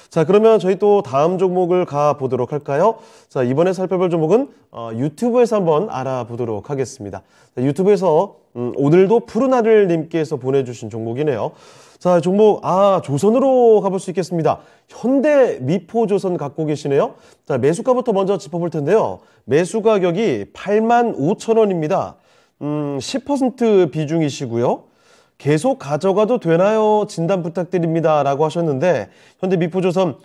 자, 그러면 저희 또 다음 종목을 가보도록 할까요? 자, 이번에 살펴볼 종목은 유튜브에서 한번 알아보도록 하겠습니다. 자, 유튜브에서 오늘도 푸른하늘 님께서 보내주신 종목이네요. 자, 종목 조선으로 가볼 수 있겠습니다. 현대미포조선 갖고 계시네요. 자, 매수가부터 먼저 짚어볼 텐데요. 매수 가격이 85,000원입니다. 10% 비중이시고요. 계속 가져가도 되나요? 진단 부탁드립니다. 라고 하셨는데, 현대미포조선,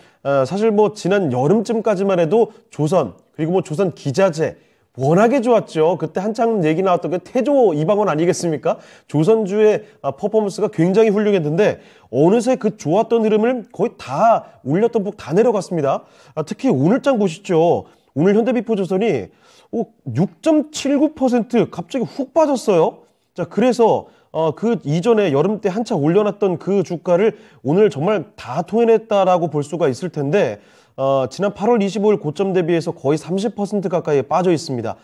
사실 뭐 지난 여름쯤까지만 해도 조선, 그리고 뭐 조선 기자재, 워낙에 좋았죠. 그때 한창 얘기 나왔던 게 태조 이방원 아니겠습니까? 조선주의 퍼포먼스가 굉장히 훌륭했는데, 어느새 그 좋았던 흐름을 거의 다 올렸던 폭 다 내려갔습니다. 특히 오늘장 보시죠. 오늘 현대미포조선이 6.79% 갑자기 훅 빠졌어요. 자, 그래서 그 이전에 여름 때 한참 올려놨던 그 주가를 오늘 정말 다 토해냈다라고 볼 수가 있을 텐데, 지난 8월 25일 고점 대비해서 거의 30% 가까이 빠져 있습니다.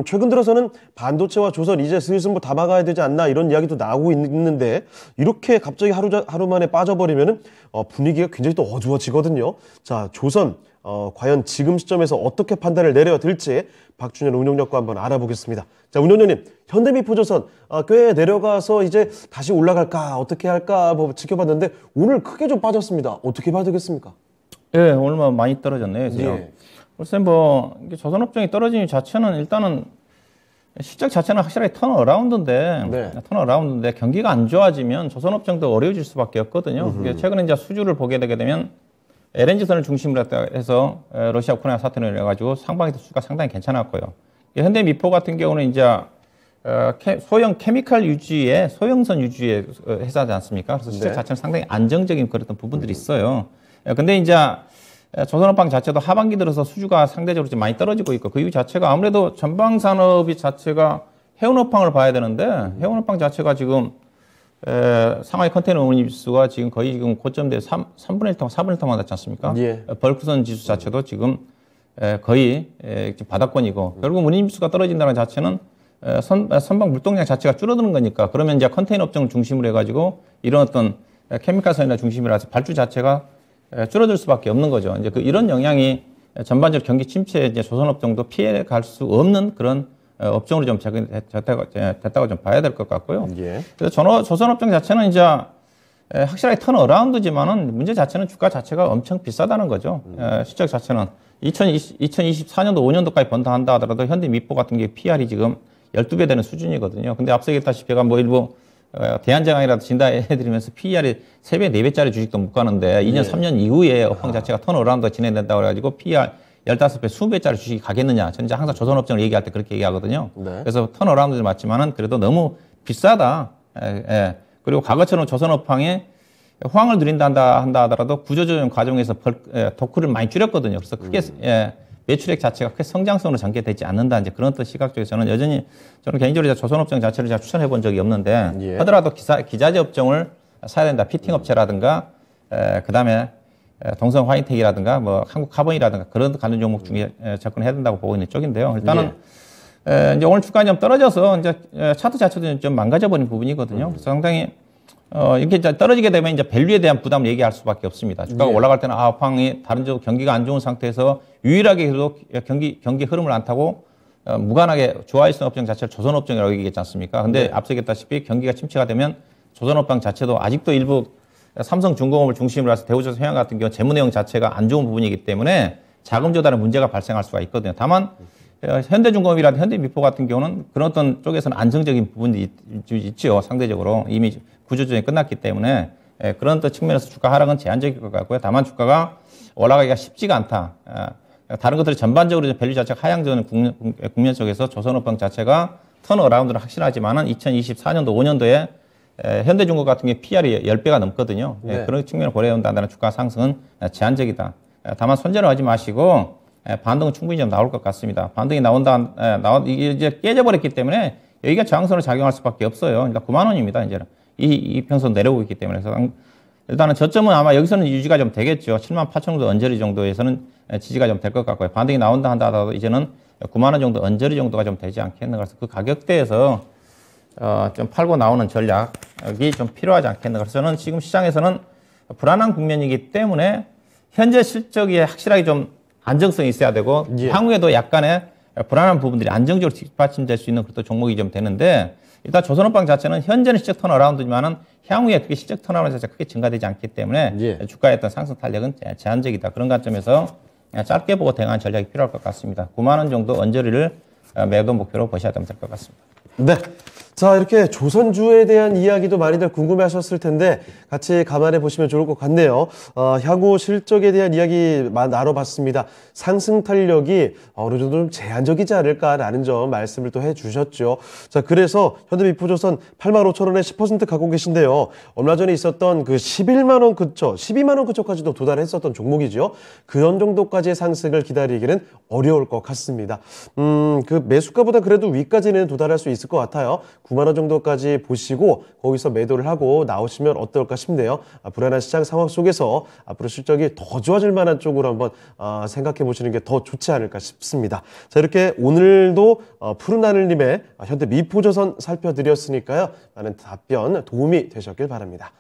최근 들어서는 반도체와 조선 이제 슬슬 뭐 다 막아야 되지 않나 이런 이야기도 나오고 있는데, 이렇게 갑자기 하루 만에 빠져버리면은 분위기가 굉장히 또 어두워지거든요. 자, 조선 과연 지금 시점에서 어떻게 판단을 내려야 될지 박준현 운용력과 한번 알아보겠습니다. 자, 운용력님, 현대미포조선 꽤 내려가서 이제 다시 올라갈까 어떻게 할까 뭐 지켜봤는데 오늘 크게 좀 빠졌습니다. 어떻게 봐야 되겠습니까? 예, 오늘 많이 떨어졌네요. 예. 글쎄 뭐 조선업종이 떨어진 자체는 일단은 실적 자체는 확실하게 턴어라운드인데, 네. 턴어라운드인데 경기가 안 좋아지면 조선업종도 어려워질 수밖에 없거든요. 최근에 이제 수주를 보게 되게 되면 LNG선을 중심으로 해서 러시아 우크라이나 사태를 해가지고 상반기 수가 상당히 괜찮았고요. 현대미포 같은 경우는 이제 소형 케미칼 유지의 소형선 유지의 회사지 않습니까? 그래서 실적 자체는 상당히 안정적인 그런 부분들이 있어요. 근데 이제 조선업황 자체도 하반기 들어서 수주가 상대적으로 좀 많이 떨어지고 있고, 그 이유 자체가 아무래도 전방 산업이 자체가 해운업황을 봐야 되는데, 해운업황 자체가 지금 상하이 컨테이너 운임 지수가 지금 거의 지금 고점대 3분의 1 통, 4분의 1통만 닿지 않습니까? 예. 벌크선 지수 자체도 지금 거의 바닥권이고, 결국 운임 지수가 떨어진다는 자체는 선박 물동량 자체가 줄어드는 거니까, 그러면 이제 컨테이너 업종을 중심으로 해가지고 이런 어떤 케미칼선이나 중심이라 해서 발주 자체가 줄어들 수밖에 없는 거죠. 이제 이런 영향이 전반적으로 경기 침체에 이제 조선업종도 피해 갈 수 없는 그런 업종으로 좀 됐다고 좀 봐야 될 것 같고요. 예. 그래서 조선업종 자체는 이제 확실하게 턴어라운드지만은 문제 자체는 주가 자체가 엄청 비싸다는 거죠. 실적 자체는 2024년도 5년도까지 번다 한다 하더라도 현대미포 같은 게 PR이 지금 12배 되는 수준이거든요. 근데 앞서 얘기했다시피 제가 뭐 일부 대한제강이라도 진단해드리면서 PER이 3배, 4배짜리 주식도 못 가는데 2년, 3년 이후에 업황 자체가 턴어라운드가 진행된다고 그래가지고 PER 15배, 20배짜리 주식이 가겠느냐. 저는 이제 항상 조선업종을 얘기할 때 그렇게 얘기하거든요. 네. 그래서 턴어라운드는 맞지만은 그래도 너무 비싸다. 그리고 과거처럼 조선업황에 호황을 누린다 한다 하더라도 구조조정 과정에서 덕후를 많이 줄였거든요. 그래서 크게 매출액 자체가 크게 성장성으로 전개되지 않는다. 이제 그런 또 시각 쪽에서는 여전히 저는 개인적으로 조선업종 자체를 제가 추천해 본 적이 없는데, 하더라도 기자재 업종을 사야 된다. 피팅 업체라든가, 그 다음에 동성 화이텍이라든가, 뭐 한국 카본이라든가 그런 관련 종목 중에 접근해야 된다고 보고 있는 쪽인데요. 일단은 이제 오늘 주가가 좀 떨어져서 이제 차트 자체도 좀 망가져 버린 부분이거든요. 그래서 상당히 이렇게 떨어지게 되면 이제 밸류에 대한 부담을 얘기할 수밖에 없습니다. 주가가 올라갈 때는 업황이 다른 쪽 경기가 안 좋은 상태에서 유일하게 계속 경기 흐름을 안 타고 무관하게 좋아할 수 있는 업종 자체를 조선업종이라고 얘기했지 않습니까? 근데 앞서 얘기했다시피 경기가 침체가 되면 조선업종 자체도 아직도 일부 삼성중공업을 중심으로 해서 대우조선 해양 같은 경우 재무 내용 자체가 안 좋은 부분이기 때문에 자금 조달에 문제가 발생할 수가 있거든요. 다만 현대중공업이라든지 현대미포 같은 경우는 그런 어떤 쪽에서는 안정적인 부분이 있죠. 상대적으로 이미 구조조정이 끝났기 때문에 그런 또 측면에서 주가 하락은 제한적일 것 같고요. 다만 주가가 올라가기가 쉽지가 않다. 다른 것들이 전반적으로 밸류 자체가 하향되는 국면 속에서 조선업황 자체가 턴어라운드는 확실하지만은 2024년도 5년도에 현대중공업 같은 게 PR이 10배가 넘거든요. 네. 그런 측면을 고려해 온다는 주가 상승은 제한적이다. 다만 손절을 하지 마시고 반등은 충분히 좀 나올 것 같습니다. 반등이 이게 이제 깨져버렸기 때문에 여기가 저항선으로 작용할 수밖에 없어요. 그러니까 9만 원입니다. 이제는 이 평선 내려오고 있기 때문에. 그래서 일단은 저점은 아마 여기서는 유지가 좀 되겠죠. 7만 8천 정도 언저리 정도에서는 지지가 좀 될 것 같고요. 반등이 나온다 하더라도 이제는 9만 원 정도 언저리 정도가 좀 되지 않겠나. 그래서 그 가격대에서 좀 팔고 나오는 전략이 좀 필요하지 않겠나. 그래서 저는 지금 시장에서는 불안한 국면이기 때문에 현재 실적이 확실하게 좀 안정성이 있어야 되고 예. 향후에도 약간의 불안한 부분들이 안정적으로 뒷받침될 수 있는 그런 종목이 좀 되는데 일단 조선업방 자체는 현재는 실적 턴어라운드지만은 향후에 그게 실적 턴어라운드 자체가 크게 증가되지 않기 때문에 예. 주가의 어떤 상승 탄력은 제한적이다. 그런 관점에서 짧게 보고 대응하는 전략이 필요할 것 같습니다. 9만 원 정도 언저리를 매도 목표로 보셔야 될 것 같습니다. 네. 자, 이렇게 조선주에 대한 이야기도 많이들 궁금해 하셨을 텐데 같이 감안해 보시면 좋을 것 같네요. 향후 실적에 대한 이야기 나눠봤습니다. 상승 탄력이 어느 정도 좀 제한적이지 않을까라는 점 말씀을 또 해주셨죠. 자, 그래서 현대미포조선 85,000원에 10% 가고 계신데요. 얼마 전에 있었던 그 11만 원 근처, 12만 원 근처까지도 도달했었던 종목이죠. 그런 정도까지의 상승을 기다리기는 어려울 것 같습니다. 그 매수가보다 그래도 위까지는 도달할 수 있을 것 같아요. 9만 원 정도까지 보시고 거기서 매도를 하고 나오시면 어떨까 싶네요. 불안한 시장 상황 속에서 앞으로 실적이 더 좋아질 만한 쪽으로 한번 생각해 보시는 게 더 좋지 않을까 싶습니다. 자, 이렇게 오늘도 푸른 하늘님의 현대 미포조선 살펴드렸으니까요. 많은 답변 도움이 되셨길 바랍니다.